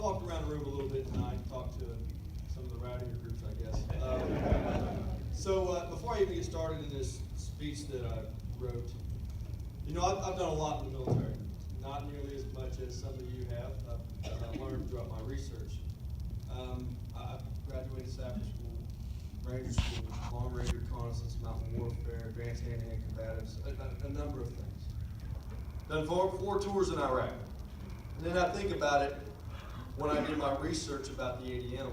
walked around the room a little bit tonight, talked to some of the rowdier groups, I guess. Before I even get started in this speech that I wrote, you know, I've done a lot in the military. Not nearly as much as some of you have. I've learned throughout my research. I graduated Sapper School, Ranger School, Long Range Reconnaissance, Mountain Warfare, Advanced Hand-to-Hand Combatives, a number of things. Done four tours in Iraq. And then I think about it, when I did my research about the ADM,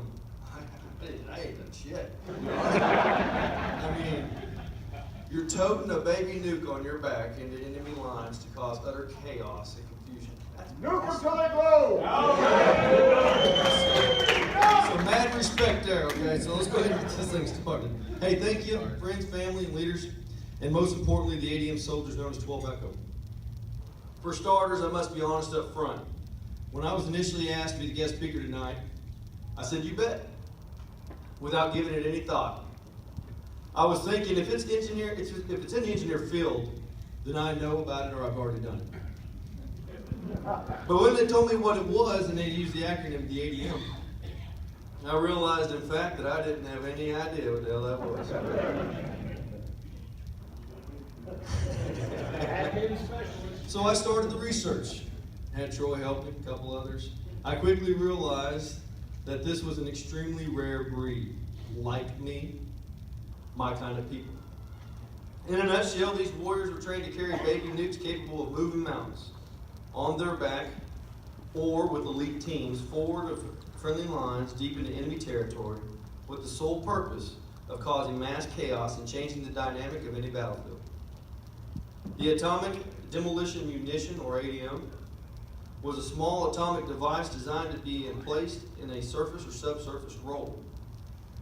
I ain't done shit. I mean, you're toting a baby nuke on your back into enemy lines to cause utter chaos and confusion. Nuke until they glow! So mad respect there, okay? So let's go ahead and get this thing started. Hey, thank you, friends, family, and leaders, and most importantly, the ADM soldiers known as 12 Echo. For starters, I must be honest up front. When I was initially asked to be the guest speaker tonight, I said, you bet, without giving it any thought. I was thinking, if it's in the engineer field, then I know about it or I've already done it. But when they told me what it was, and they used the acronym, the ADM, I realized, in fact, that I didn't have any idea what the hell that was. So I started the research. Had Troy help me, a couple others. I quickly realized that this was an extremely rare breed, like me, my kind of people. In a nutshell, these warriors were trained to carry baby nukes capable of moving mountains on their back or with elite teams forward of friendly lines deep into enemy territory with the sole purpose of causing mass chaos and changing the dynamic of any battlefield. The Atomic Demolition Munition, or ADM, was a small atomic device designed to be placed in a surface or subsurface role.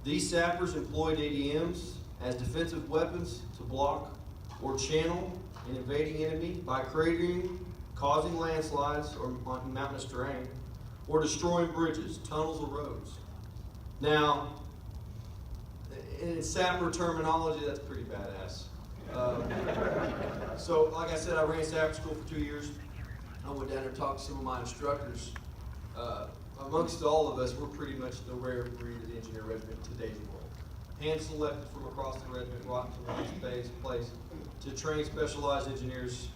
These sappers employed ADMs as defensive weapons to block or channel an invading enemy by cratering, causing landslides or mountainous terrain, or destroying bridges, tunnels, or roads. Now, in sapper terminology, that's pretty badass. So, like I said, I ran sapper school for 2 years. I went down there and talked to some of my instructors. Amongst all of us, we're pretty much the rare breed of the engineer regiment in today's world. Hand-selected from across the regiment, brought to this place to train specialized engineers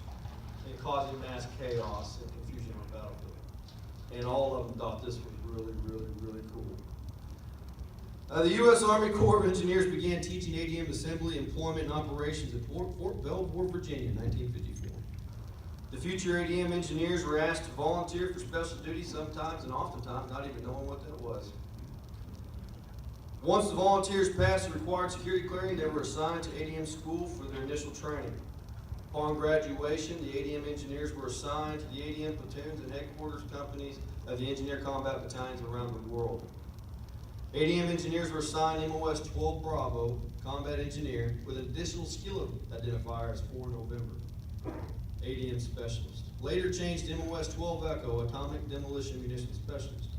in causing mass chaos and confusion on the battlefield. And all of them thought this was really, really, really cool. The U.S. Army Corps of Engineers began teaching ADM assembly, employment, and operations at Fort Belvoir, Virginia in 1954. The future ADM engineers were asked to volunteer for special duty sometimes and oftentimes not even knowing what that was. Once the volunteers passed the required security clearing, they were assigned to ADM school for their initial training. Upon graduation, the ADM engineers were assigned to the ADM platoons and headquarters companies of the engineer combat battalions around the world. ADM engineers were assigned MOS 12 Bravo combat engineer with an additional skill identifier as 4 November. ADM specialist. Later changed to MOS 12 Echo, Atomic Demolition Munition Specialist.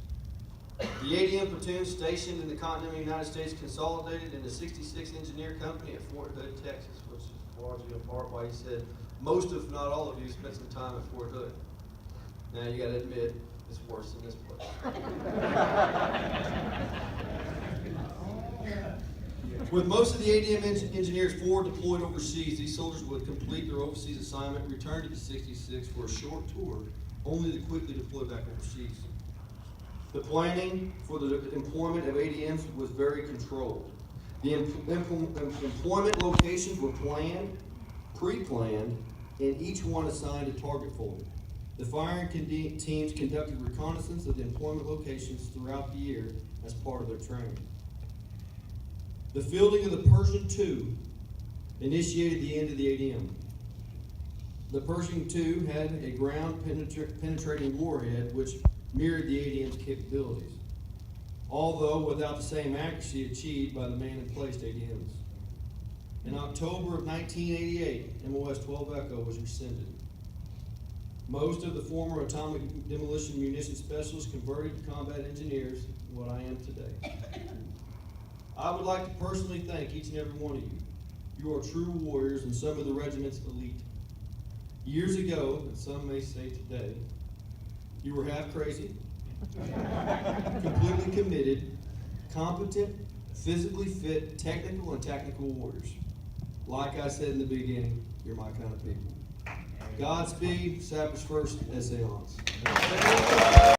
The ADM platoon stationed in the continental United States consolidated into 66 Engineer Company at Fort Hood, Texas, which is largely in part why he said most, if not all of you, spent some time at Fort Hood. Now you got to admit, it's worse than this place. With most of the ADM engineers forward deployed overseas, these soldiers would complete their overseas assignment, return to the 66 for a short tour, only to quickly deploy back overseas. The planning for the employment of ADMs was very controlled. The employment locations were planned, pre-planned, and each one assigned a target folder. The firing teams conducted reconnaissance of the employment locations throughout the year as part of their training. The fielding of the Pershing II initiated the end of the ADM. The Pershing II had a ground penetrating warhead which mirrored the ADM's capabilities, although without the same accuracy achieved by the man-in-place ADMs. In October of 1988, MOS 12 Echo was rescinded. Most of the former atomic demolition munition specialists converted to combat engineers, what I am today. I would like to personally thank each and every one of you. You are true warriors and some of the regiment's elite. Years ago, and some may say today, you were half crazy, completely committed, competent, physically fit, technical and tactical warriors. Like I said in the beginning, you're my kind of people. Godspeed, Savage First, S.A. Lance.